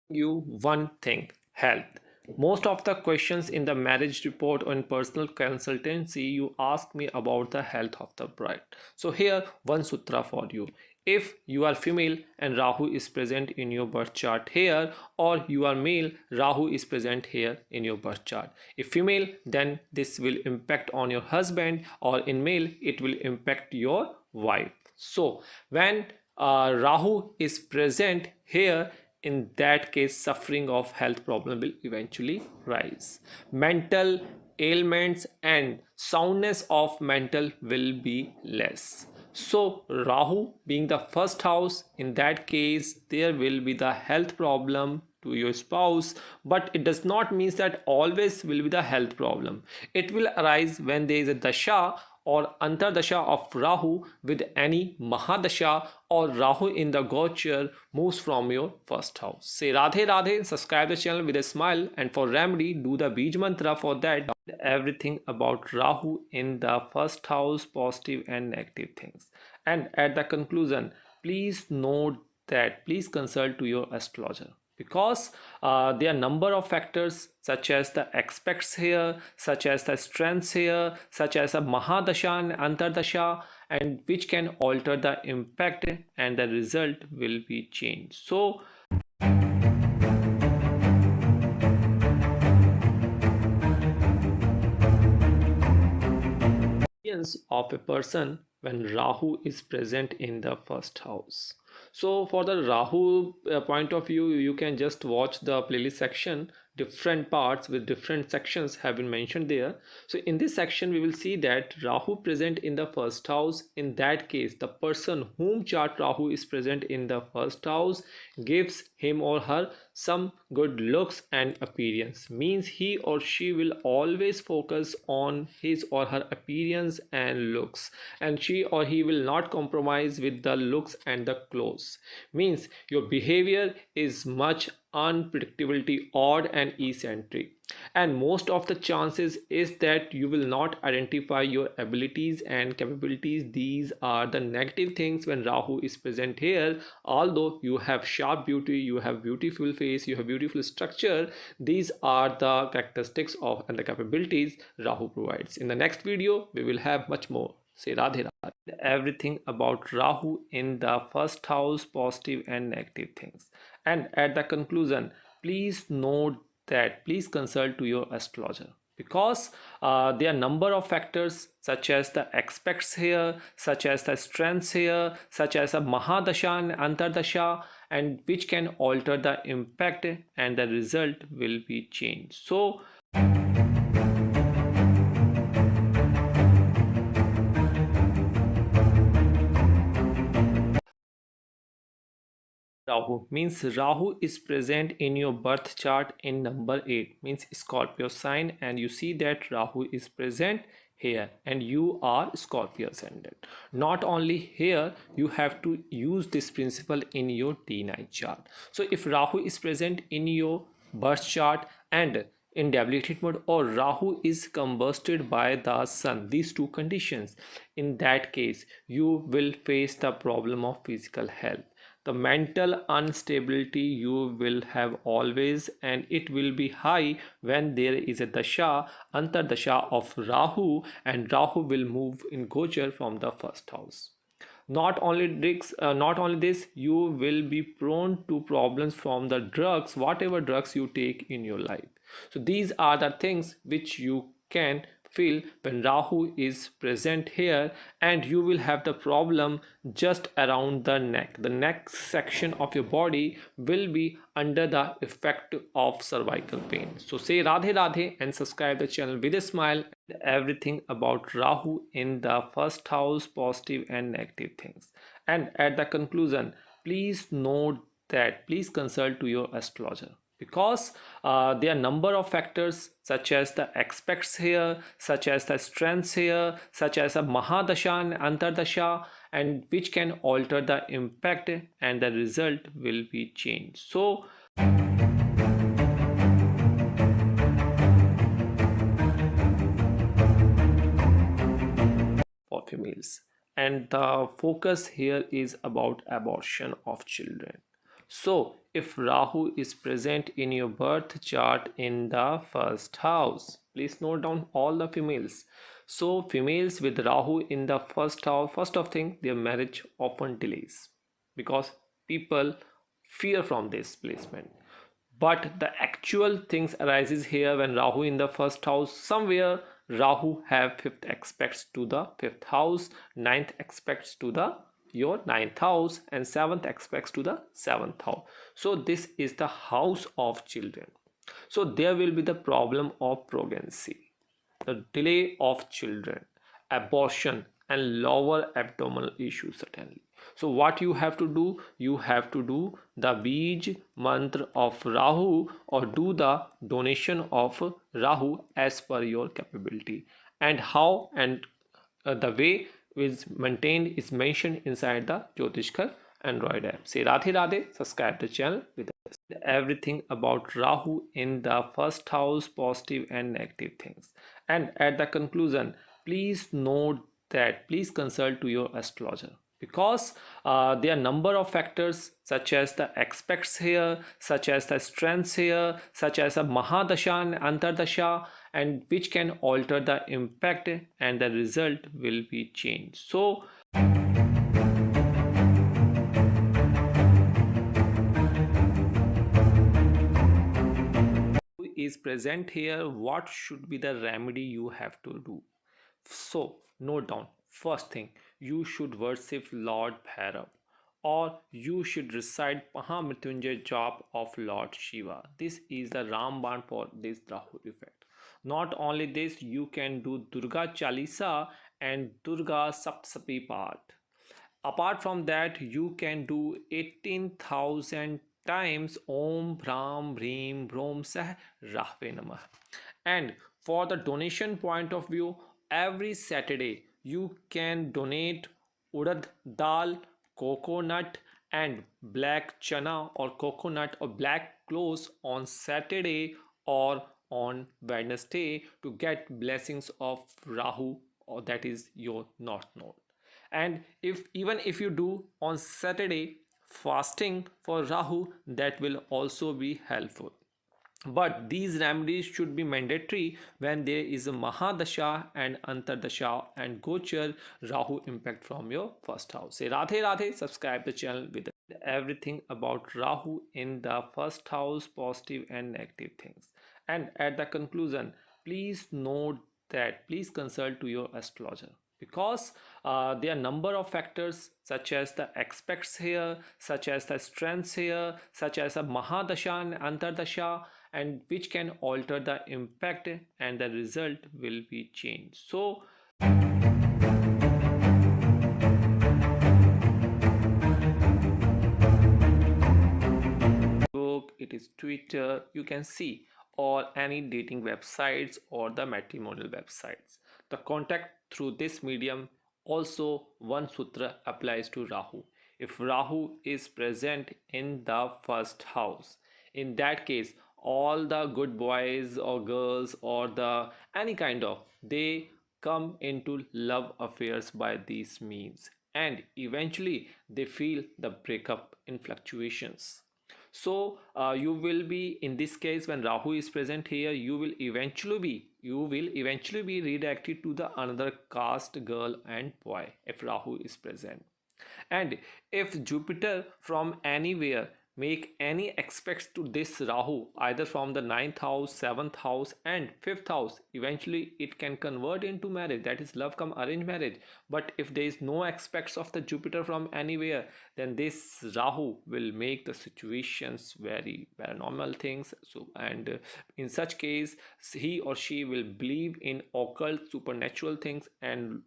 you one thing: health. Most of the questions in the marriage report or in personal consultancy, you ask me about the health of the bride. So, here one sutra for you. If you are female and Rahu is present in your birth chart here, or you are male, Rahu is present here in your birth chart. If female, then this will impact on your husband, or in male, it will impact your wife. So, when Rahu is present here, in that case suffering of health problem will eventually rise. Mental ailments and soundness of mental will be less. So Rahu being the first house, in that case there will be the health problem to your spouse, but it does not mean that always will be the health problem. It will arise when there is a dasha or antardasha of Rahu with any Mahadasha, or Rahu in the Gochar moves from your first house. Say Radhe Radhe, subscribe the channel with a smile, and for remedy do the Bij mantra. For that, everything about Rahu in the first house, positive and negative things. And at the conclusion, please note that please consult to your astrologer, because there are number of factors such as the aspects here, such as the strengths here, such as a Mahadasha and Antardasha, and which can alter the impact and the result will be changed. So of a person when Rahu is present in the first house. So for the Rahu point of view, you can just watch the playlist section. Different parts with different sections have been mentioned there. So in this section we will see that Rahu present in the first house. In that case, the person whom chart Rahu is present in the first house gives him or her some good looks and appearance. Means he or she will always focus on his or her appearance and looks, and she or he will not compromise with the looks and the clothes. Means your behavior is much unpredictability, odd and eccentric, and most of the chances is that you will not identify your abilities and capabilities. These are the negative things when Rahu is present here. Although you have sharp beauty, you have beautiful face, you have beautiful structure, these are the characteristics of and the capabilities Rahu provides. In the next video we will have much more. Say Radhe Radhe. Everything about Rahu in the first house, positive and negative things. And at the conclusion, please note that please consult to your astrologer, because there are number of factors such as the aspects here, such as the strengths here, such as a Mahadasha and Antardasha, and which can alter the impact and the result will be changed. So Rahu means Rahu is present in your birth chart in number 8, means Scorpio sign, and you see that Rahu is present here and you are Scorpio ascendant. Not only here, you have to use this principle in your D9 chart. So if Rahu is present in your birth chart and in debilitated mode, or Rahu is combusted by the sun, these two conditions, in that case you will face the problem of physical health. The mental instability you will have always, and it will be high when there is a dasha, antardasha of Rahu, and Rahu will move in Gochar from the first house. Not only this, you will be prone to problems from the drugs, whatever drugs you take in your life. So these are the things which you can feel when Rahu is present here, and you will have the problem just around the neck. The neck section of your body will be under the effect of cervical pain. So say Radhe Radhe and subscribe the channel with a smile. Everything about Rahu in the first house, positive and negative things. And at the conclusion, please note that please consult to your astrologer, because there are number of factors such as the aspects here, such as the strengths here, such as a Mahadasha and Antardasha, and which can alter the impact and the result will be changed. So for females, and the focus here is about abortion of children. So if Rahu is present in your birth chart in the first house, please note down all the females. So females with Rahu in the first house, first of thing, their marriage often delays because people fear from this placement. But the actual things arises here when Rahu in the first house. Somewhere Rahu have fifth aspects to the fifth house, ninth aspects to the your ninth house, and seventh aspects to the seventh house. So this is the house of children. So there will be the problem of pregnancy, the delay of children, abortion, and lower abdominal issues certainly. So what you have to do, you have to do the Bij mantra of Rahu or do the donation of Rahu as per your capability. And how and the way is maintained is mentioned inside the Jyotishkar Android app. Say Radhe Radhe, subscribe the channel with everything about Rahu in the first house, positive and negative things. And at the conclusion, please note that please consult to your astrologer because there are number of factors such as the aspects here, such as the strengths here, such as a Mahadasha and Antardasha, and which can alter the impact and the result will be changed. So is present here, what should be the remedy you have to do? So note down, first thing, you should worship Lord Bhairav, or you should recite Mahamrityunjay jap of Lord Shiva. This is the Ramban for this Rahu effect. Not only this, you can do Durga Chalisa and Durga Saptsapi Path. Apart from that, you can do 18,000 times Om Bram Bhreem Brom Sah Rahve Namah. And for the donation point of view, every Saturday you can donate urad dal, coconut, and black chana or coconut or black clothes on Saturday or on Wednesday to get blessings of Rahu, or that is your north node. And if even if you do on Saturday fasting for Rahu, that will also be helpful. But these remedies should be mandatory when there is a Mahadasha and Antardasha and Gochar Rahu impact from your first house. Say Radhe Radhe, subscribe the channel with everything about Rahu in the first house, positive and negative things. And at the conclusion, please note that please consult to your astrologer because there are number of factors such as the aspects here, such as the strengths here, such as a Mahadasha and Antardasha, and which can alter the impact and the result will be changed. So it is Twitter, you can see, or any dating websites or the matrimonial websites. The contact through this medium. Also, one sutra applies to Rahu. If Rahu is present in the first house, in that case, all the good boys or girls or the any kind of, they come into love affairs by these means, and eventually they feel the breakup in fluctuations. So you will be, in this case when Rahu is present here, you will eventually be redirected to the another caste girl and boy if Rahu is present. And if Jupiter from anywhere make any aspects to this Rahu, either from the 9th house, 7th house and 5th house, eventually it can convert into marriage, that is love come arranged marriage. But if there is no aspects of the Jupiter from anywhere, then this Rahu will make the situations very paranormal things. So and in such case, he or she will believe in occult supernatural things and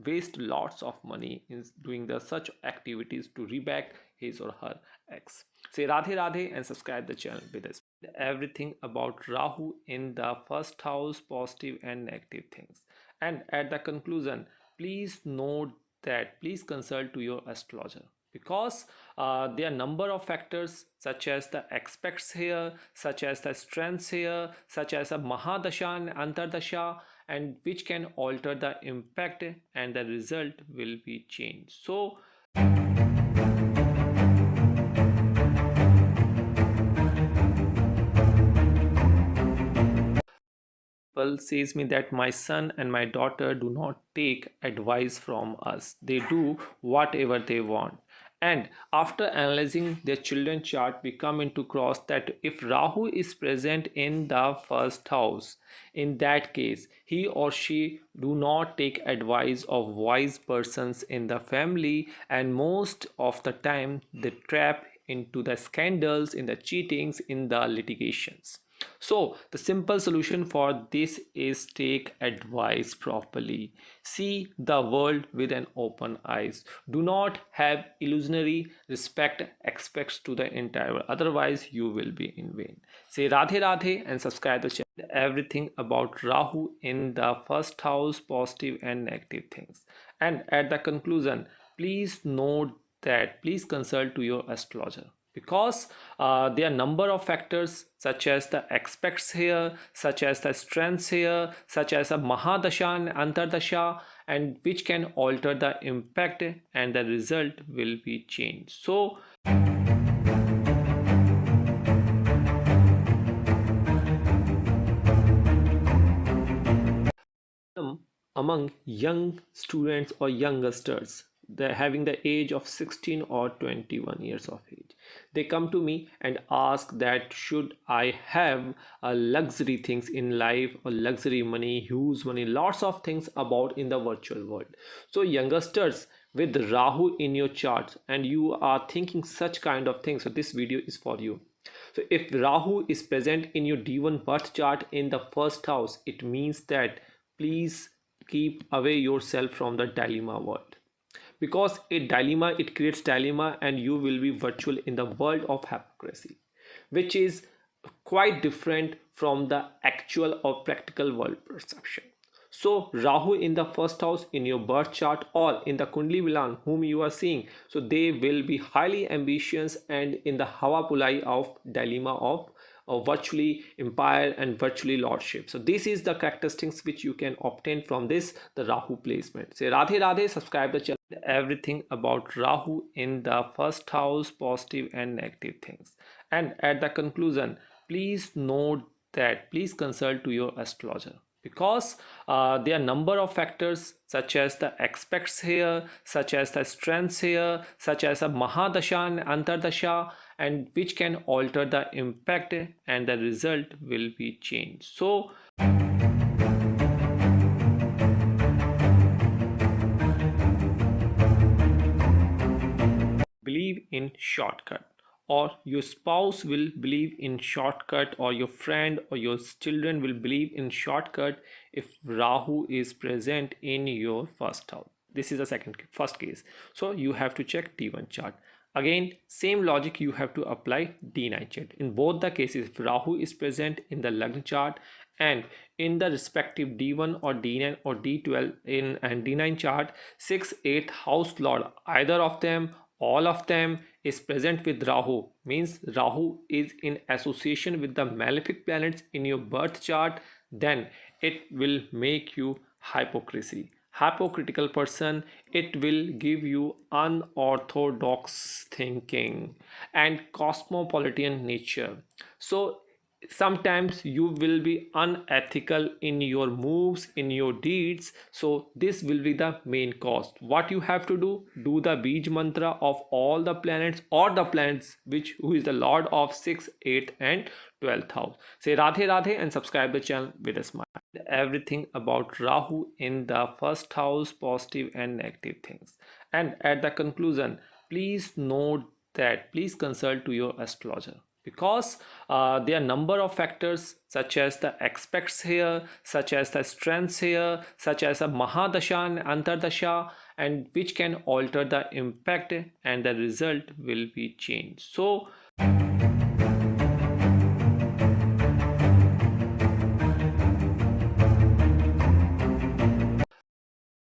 waste lots of money in doing the such activities to reback his or her ex. Say Radhe Radhe and subscribe the channel with us. Everything about Rahu in the first house, positive and negative things. And at the conclusion, please note that please consult to your astrologer because there are number of factors such as the aspects here, such as the strengths here, such as a Mahadasha and Antardasha, and which can alter the impact and the result will be changed. So people says me that my son and my daughter do not take advice from us. They do whatever they want. And after analyzing their children chart, we come into cross that if Rahu is present in the first house, in that case, he or she do not take advice of wise persons in the family, and most of the time they trap into the scandals, in the cheatings, in the litigations. So the simple solution for this is take advice properly. See the world with an open eyes. Do not have illusionary respect expects to the entire world. Otherwise you will be in vain. Say Radhe Radhe and subscribe the channel. Everything about Rahu in the first house, positive and negative things. And at the conclusion, please note that please consult to your astrologer, because there are number of factors such as the aspects here, such as the strengths here, such as a Mahadasha and Antardasha, and which can alter the impact and the result will be changed. So among young students or youngsters, they're having the age of 16 or 21 years of age, they come to me and ask that should I have a luxury things in life, or luxury money, huge money, lots of things about in the virtual world. So youngsters with Rahu in your chart and you are thinking such kind of things, so this video is for you. So if Rahu is present in your D1 birth chart in the first house, it means that please keep away yourself from the dilemma world, because a dilemma, it creates dilemma and you will be virtual in the world of hypocrisy, which is quite different from the actual or practical world perception. So Rahu in the first house in your birth chart or in the Kundli Milan whom you are seeing, so they will be highly ambitious and in the Hawa Pulai of dilemma of virtually empire and virtually lordship. So this is the characteristics which you can obtain from this the Rahu placement. Say Radhe Radhe, subscribe the channel. Everything about Rahu in the first house, positive and negative things. And at the conclusion, please note that please consult to your astrologer, because there are number of factors such as the aspects here, such as the strengths here, such as a Mahadasha and Antardasha, and which can alter the impact and the result will be changed. So believe in shortcut, or your spouse will believe in shortcut, or your friend or your children will believe in shortcut if Rahu is present in your first house. This is the first case. So you have to check D1 chart. Again, same logic you have to apply D9 chart. In both the cases, if Rahu is present in the Lagna chart and in the respective D1 or D9 or D12 in and D9 chart, 6th, 8th house lord, either of them, all of them is present with Rahu, means Rahu is in association with the malefic planets in your birth chart, then it will make you hypocritical person. It will give you unorthodox thinking and cosmopolitan nature. So sometimes you will be unethical in your moves, in your deeds. So this will be the main cause. What you have to do the Bij mantra of all the planets, or the planets which who is the lord of 6th, 8th and 12th house. Say Radhe Radhe and subscribe the channel with a smile. Everything about Rahu in the first house, positive and negative things. And at the conclusion, please note that please consult to your astrologer, because there are number of factors such as the aspects here, such as the strengths here, such as a Mahadasha and Antardasha, and which can alter the impact and the result will be changed. So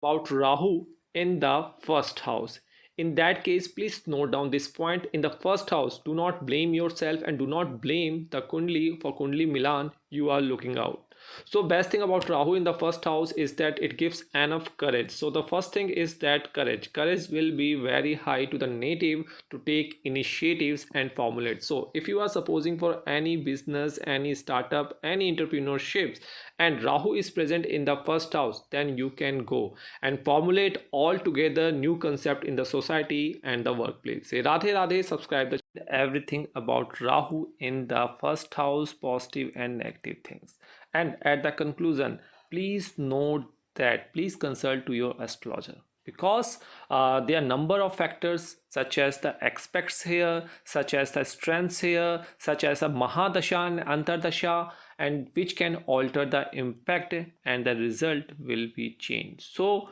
about Rahu in the first house. In that case, please note down this point. In the first house, do not blame yourself and do not blame the Kundli for Kundli Milan you are looking out. So best thing about Rahu in the first house is that it gives enough courage. So the first thing is that courage will be very high to the native to take initiatives and formulate. So if you are supposing for any business, any startup, any entrepreneurships, and Rahu is present in the first house, then you can go and formulate all together new concept in the society and the workplace. Say Radhe Radhe, subscribe the everything about Rahu in the first house, positive and negative things. And at the conclusion, please note that please consult to your astrologer, because there are number of factors such as the aspects here, such as the strengths here, such as a Mahadasha and Antardasha, and which can alter the impact and the result will be changed. So